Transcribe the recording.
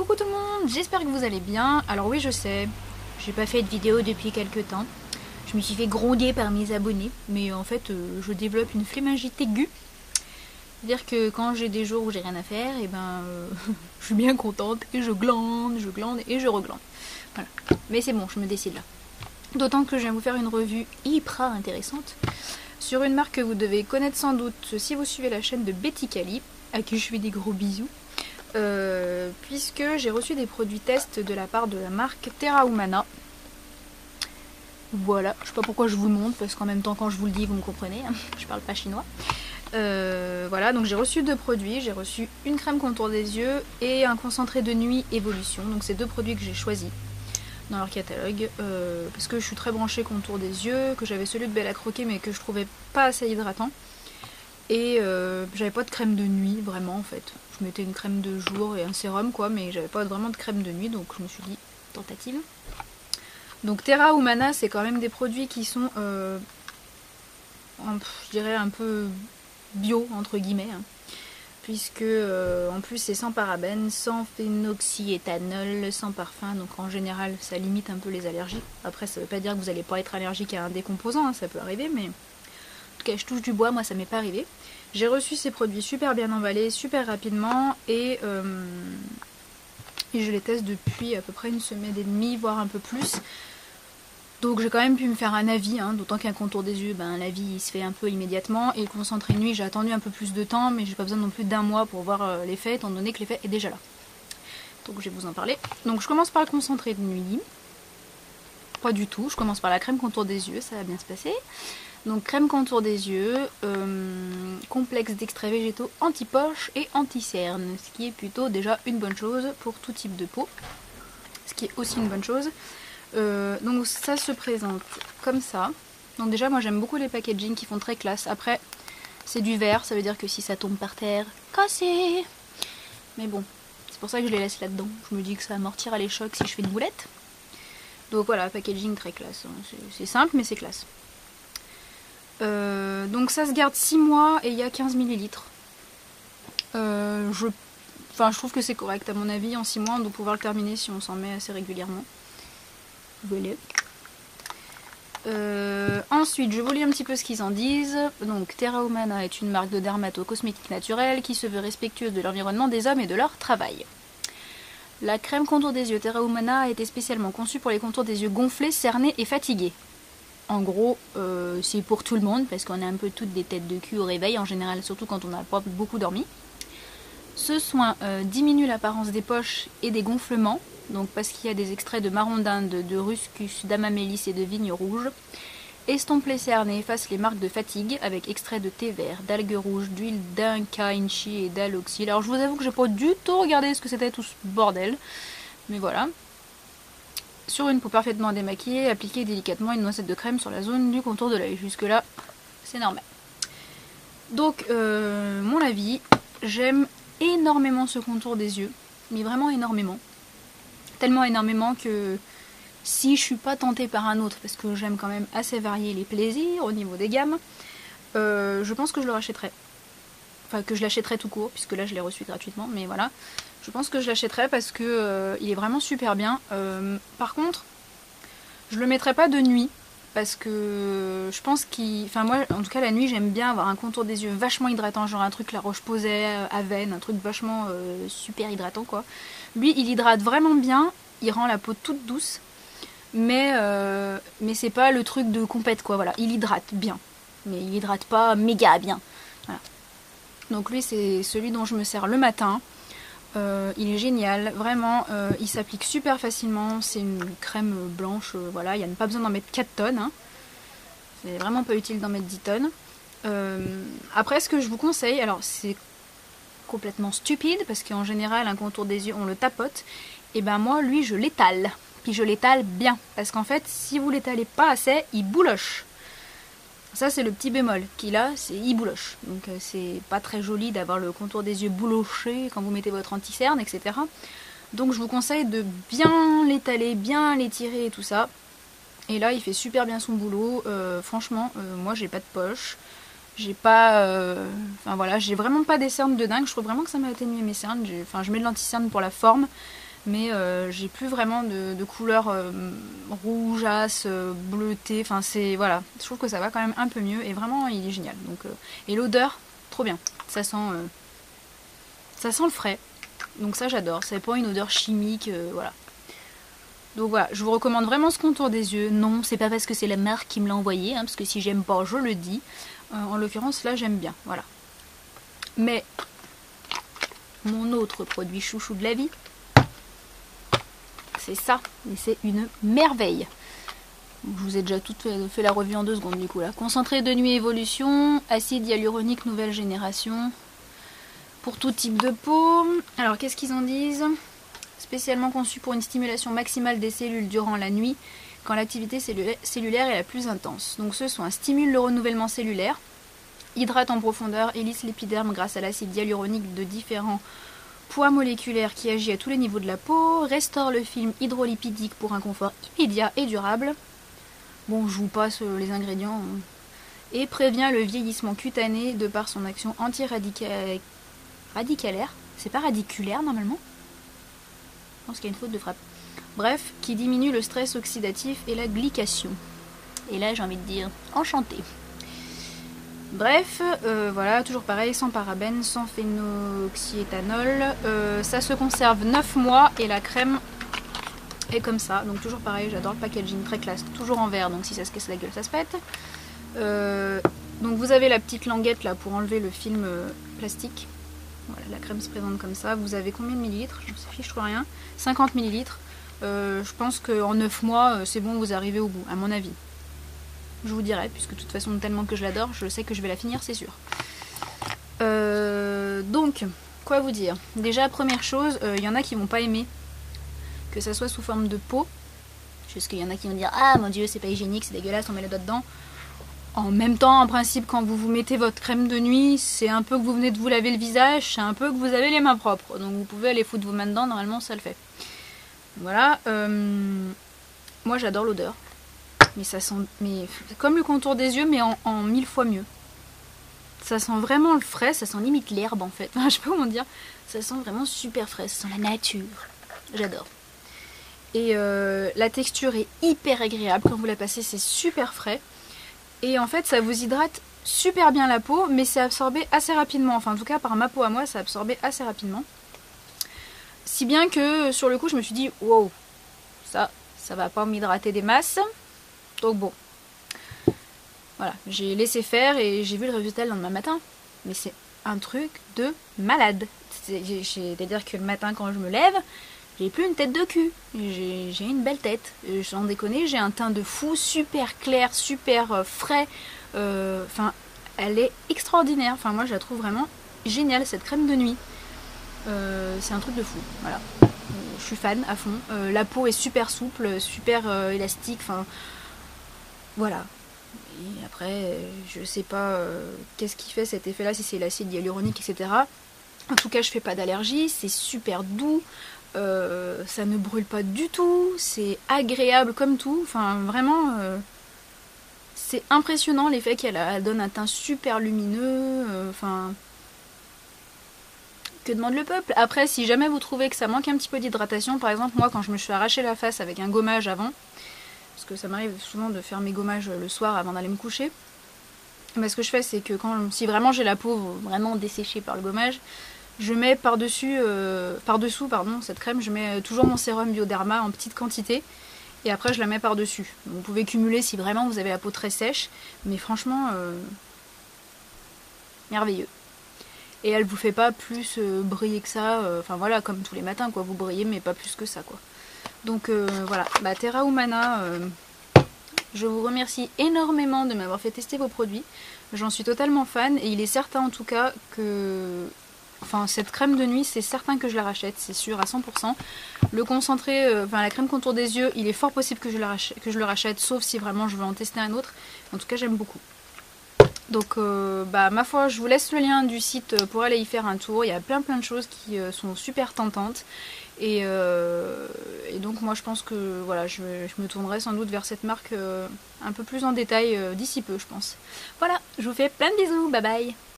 Coucou tout le monde, j'espère que vous allez bien. Alors oui, je sais, j'ai pas fait de vidéo depuis quelques temps. Je me suis fait gronder par mes abonnés, mais en fait je développe une flémingite aiguë. C'est-à-dire que quand j'ai des jours où j'ai rien à faire, et je suis bien contente et je glande et je reglande. Voilà. Mais c'est bon, je me décide là. D'autant que je viens vous faire une revue hyper intéressante sur une marque que vous devez connaître sans doute si vous suivez la chaîne de Betty Cali, à qui je fais des gros bisous. Puisque j'ai reçu des produits tests de la part de la marque Terra Humana. Voilà, je sais pas pourquoi je vous le montre, parce qu'en même temps quand je vous le dis vous me comprenez, hein, je parle pas chinois. Voilà, donc j'ai reçu 2 produits, j'ai reçu une crème contour des yeux et un concentré de nuit Évolution. Donc c'est 2 produits que j'ai choisis dans leur catalogue, parce que je suis très branchée contour des yeux, que j'avais celui de Bella Croquet mais que je trouvais pas assez hydratant. Et j'avais pas de crème de nuit vraiment en fait. Je mettais une crème de jour et un sérum quoi, mais j'avais pas vraiment de crème de nuit, donc je me suis dit tentative. Donc Terra Humana, c'est quand même des produits qui sont je dirais un peu bio entre guillemets, hein, puisque en plus c'est sans parabènes, sans phénoxyéthanol, sans parfum, donc en général ça limite un peu les allergies. Après ça veut pas dire que vous allez pas être allergique à un décomposant, hein, ça peut arriver, mais en tout cas je touche du bois, moi ça m'est pas arrivé. J'ai reçu ces produits super bien emballés, super rapidement, et je les teste depuis à peu près une semaine et demie, voire un peu plus. Donc j'ai quand même pu me faire un avis, hein, d'autant qu'un contour des yeux, l'avis il se fait un peu immédiatement. Et le concentré de nuit, j'ai attendu un peu plus de temps, mais j'ai pas besoin non plus d'un mois pour voir l'effet, étant donné que l'effet est déjà là. Donc je vais vous en parler. Donc je commence par le concentré de nuit. Pas du tout, je commence par la crème contour des yeux, ça va bien se passer. Donc crème contour des yeux, complexe d'extraits végétaux anti-poche et anti-cerne, ce qui est plutôt déjà une bonne chose pour tout type de peau. Ce qui est aussi une bonne chose. Donc ça se présente comme ça. Donc déjà moi j'aime beaucoup les packaging qui font très classe. Après c'est du verre, ça veut dire que si ça tombe par terre, cassé. Mais bon, c'est pour ça que je les laisse là-dedans. Je me dis que ça amortira les chocs si je fais une boulette. Donc voilà, packaging très classe. C'est simple mais c'est classe. Donc ça se garde 6 mois et il y a 15 ml. Je trouve que c'est correct à mon avis. En 6 mois on doit pouvoir le terminer si on s'en met assez régulièrement. Voilà. Ensuite je vous lis un petit peu ce qu'ils en disent. Donc Terra Humana est une marque de dermato-cosmétique naturelle qui se veut respectueuse de l'environnement des hommes et de leur travail. La crème contour des yeux Terra Humana a été spécialement conçue pour les contours des yeux gonflés, cernés et fatigués. En gros, c'est pour tout le monde, parce qu'on a un peu toutes des têtes de cul au réveil, en général, surtout quand on n'a pas beaucoup dormi. Ce soin diminue l'apparence des poches et des gonflements, donc parce qu'il y a des extraits de marron d'Inde, de ruscus, d'amamélis et de vigne rouge. Estompe les cernes et efface les marques de fatigue, avec extraits de thé vert, d'algues rouges, d'huile d'inca-inchi et d'aloxyl. Alors je vous avoue que j'ai pas du tout regardé ce que c'était tout ce bordel, mais voilà. Sur une peau parfaitement démaquillée, appliquez délicatement une noisette de crème sur la zone du contour de l'œil. Jusque là, c'est normal. Donc, mon avis, j'aime énormément ce contour des yeux, mais vraiment énormément. Tellement énormément que si je suis pas tentée par un autre, parce que j'aime quand même assez varier les plaisirs au niveau des gammes, je pense que je le rachèterai. Enfin, que je l'achèterai tout court, puisque là je l'ai reçu gratuitement, mais voilà. Je pense que je l'achèterai parce que il est vraiment super bien. Par contre, je le mettrai pas de nuit, parce que je pense qu'il... Enfin moi, en tout cas la nuit, j'aime bien avoir un contour des yeux vachement hydratant, genre un truc La Roche-Posay, Aven, un truc vachement super hydratant quoi. Lui, il hydrate vraiment bien, il rend la peau toute douce, mais c'est pas le truc de compète quoi, voilà. Il hydrate bien, mais il hydrate pas méga bien. Voilà. Donc lui, c'est celui dont je me sers le matin. Il est génial, vraiment, il s'applique super facilement, c'est une crème blanche, voilà, il n'y a pas besoin d'en mettre 4 tonnes, hein. C'est vraiment pas utile d'en mettre 10 tonnes. Après, ce que je vous conseille, alors c'est complètement stupide, parce qu'en général, un contour des yeux, on le tapote, et ben moi, lui, je l'étale, puis je l'étale bien, parce qu'en fait, si vous l'étalez pas assez, il bouloche. Ça c'est le petit bémol qu'il a, c'est il bouloche. Donc c'est pas très joli d'avoir le contour des yeux bouloché quand vous mettez votre anti-cerne, etc. Donc je vous conseille de bien l'étaler, bien l'étirer et tout ça. Et là il fait super bien son boulot. Franchement, moi j'ai pas de poche. J'ai pas... Enfin voilà, j'ai vraiment pas des cernes de dingue. Je trouve vraiment que ça m'a atténué mes cernes. Enfin je mets de l'anti-cerne pour la forme. mais j'ai plus vraiment de couleur rougeasse, bleutée, enfin c'est, voilà, je trouve que ça va quand même un peu mieux, et vraiment il est génial. Donc, et l'odeur, trop bien, ça sent le frais, donc ça j'adore, c'est pas une odeur chimique, voilà. Donc voilà, je vous recommande vraiment ce contour des yeux. Non, c'est pas parce que c'est la marque qui me l'a envoyé, hein, parce que si j'aime pas, je le dis. En l'occurrence, là, j'aime bien, voilà. Mais, mon autre produit chouchou de la vie, c'est ça. Et c'est une merveille. Je vous ai déjà tout fait la revue en 2 secondes, du coup, là. Concentré de nuit évolution, acide hyaluronique nouvelle génération. Pour tout type de peau. Alors, qu'est-ce qu'ils en disent ? Spécialement conçu pour une stimulation maximale des cellules durant la nuit, quand l'activité cellulaire est la plus intense. Donc ce soin stimule le renouvellement cellulaire, hydrate en profondeur et lisse l'épiderme grâce à l'acide hyaluronique de différents poids moléculaires qui agit à tous les niveaux de la peau, restaure le film hydrolipidique pour un confort immédiat et durable. Bon, je vous passe les ingrédients. Et prévient le vieillissement cutané de par son action anti-radicalaire. C'est pas radiculaire normalement ? Je pense qu'il y a une faute de frappe. Bref, qui diminue le stress oxydatif et la glycation. Et là, j'ai envie de dire enchanté. Bref, voilà, toujours pareil, sans parabènes, sans phénoxyéthanol. Ça se conserve 9 mois et la crème est comme ça. Donc toujours pareil, j'adore le packaging, très classe. Toujours en verre, donc si ça se casse la gueule, ça se pète. Donc vous avez la petite languette là pour enlever le film plastique. Voilà, la crème se présente comme ça. Vous avez combien de millilitres? Je me fiche, je trouve rien. 50 millilitres. Je pense qu'en 9 mois, c'est bon, vous arrivez au bout, à mon avis. Je vous dirai, puisque de toute façon, tellement que je l'adore, je sais que je vais la finir, c'est sûr. Donc, quoi vous dire? Déjà, première chose, il y en a qui vont pas aimer que ça soit sous forme de peau. Parce qu'il y en a qui vont dire « Ah, mon Dieu, c'est pas hygiénique, c'est dégueulasse, on met le doigt dedans ». En même temps, en principe, quand vous mettez votre crème de nuit, c'est un peu que vous venez de vous laver le visage, c'est un peu que vous avez les mains propres. Donc vous pouvez aller foutre vos mains dedans, normalement ça le fait. Voilà. Moi j'adore l'odeur. Mais ça sent comme le contour des yeux, mais en 1000 fois mieux. Ça sent vraiment le frais, ça sent limite l'herbe en fait. Enfin, je sais pas comment dire. Ça sent vraiment super frais, ça sent la nature. J'adore. Et la texture est hyper agréable. Quand vous la passez, c'est super frais. Et en fait, ça vous hydrate super bien la peau, mais c'est absorbé assez rapidement. Enfin, en tout cas, par ma peau à moi, c'est absorbé assez rapidement. Si bien que, sur le coup, je me suis dit, wow, ça va pas m'hydrater des masses. Donc bon. Voilà, j'ai laissé faire et j'ai vu le résultat le lendemain matin. Mais c'est un truc de malade. C'est-à-dire que le matin, quand je me lève, j'ai plus une tête de cul, j'ai une belle tête, sans déconner, j'ai un teint de fou, super clair, super frais, enfin, elle est extraordinaire, enfin moi je la trouve vraiment géniale cette crème de nuit, c'est un truc de fou, voilà, je suis fan à fond, la peau est super souple, super élastique, enfin, voilà. Et après, je sais pas qu'est-ce qui fait cet effet là, si c'est l'acide hyaluronique, etc. En tout cas, je fais pas d'allergie, c'est super doux. Ça ne brûle pas du tout, c'est agréable comme tout, enfin vraiment c'est impressionnant l'effet qu'elle donne un teint super lumineux, enfin que demande le peuple. Après, si jamais vous trouvez que ça manque un petit peu d'hydratation, par exemple moi quand je me suis arraché la face avec un gommage avant, parce que ça m'arrive souvent de faire mes gommages le soir avant d'aller me coucher, mais ce que je fais c'est que si vraiment j'ai la peau vraiment desséchée par le gommage, je mets par-dessous cette crème, je mets toujours mon sérum Bioderma en petite quantité et après je la mets par-dessus. Vous pouvez cumuler si vraiment vous avez la peau très sèche, mais franchement, merveilleux. Et elle vous fait pas plus briller que ça, enfin voilà, comme tous les matins quoi, vous brillez mais pas plus que ça quoi. Donc voilà, bah, Terra Humana, je vous remercie énormément de m'avoir fait tester vos produits, j'en suis totalement fan et il est certain en tout cas que... Enfin, cette crème de nuit, c'est certain que je la rachète, c'est sûr, à 100%. Le concentré, la crème contour des yeux, il est fort possible que je le rachète, sauf si vraiment je veux en tester un autre. En tout cas, j'aime beaucoup. Donc, bah, ma foi, je vous laisse le lien du site pour aller y faire un tour. Il y a plein de choses qui sont super tentantes. Et donc, moi, je pense que voilà, je me tournerai sans doute vers cette marque un peu plus en détail d'ici peu, je pense. Voilà, je vous fais plein de bisous, bye bye!